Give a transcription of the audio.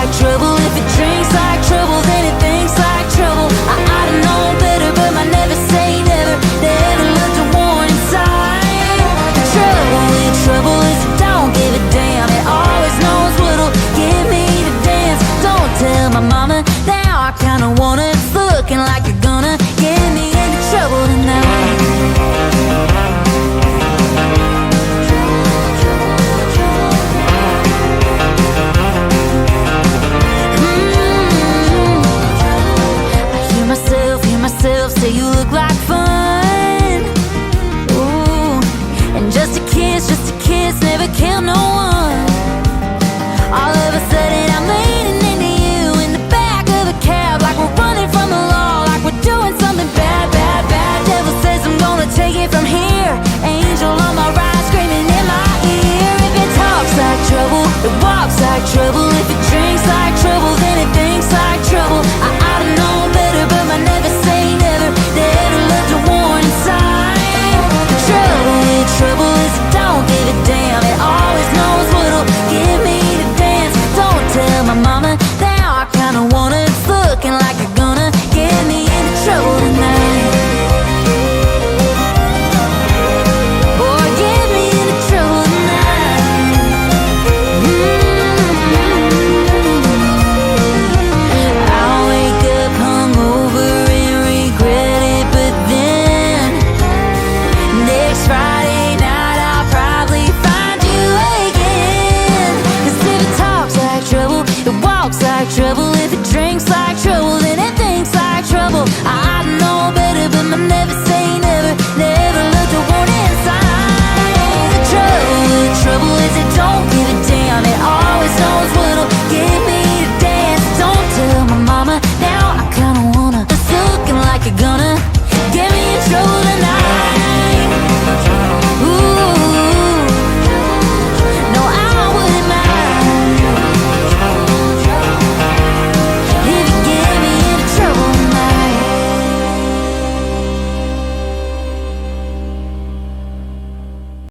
like trouble. If it drinks like trouble, then it thinks like trouble. I ought to know better, but my never say never. Never left a warning sign. The trouble with trouble is it don't give a damn. It always knows what'll get me to dance. Don't tell my mama now, I kinda wanna. It's looking like you're gonna get me into trouble tonight. Say you look like fun. Ooh, and just a kiss never killed no one. All of a sudden I'm leaning into you in the back of a cab, like we're running from the law, like we're doing something bad, bad, bad. Devil says I'm gonna take it from here. Angel on my ride screaming in my ear. If it talks like trouble, it walks like trouble. If it drinks like trouble, then it thinks like trouble. I ought to know better, but my never say never. Never left a warning sign. The trouble with trouble is it don't give a damn. It always knows what'll get me to dance. Don't tell my mama now, I kinda wanna. It's looking like you're gonna get me into trouble tonight. Boy, get me into trouble tonight. I'll wake up hungover and regret it, but then next Friday night I'll probably find you again. 'Cause if it talks like trouble, it walks like trouble. If it drinks like trouble, then it thinks like trouble. I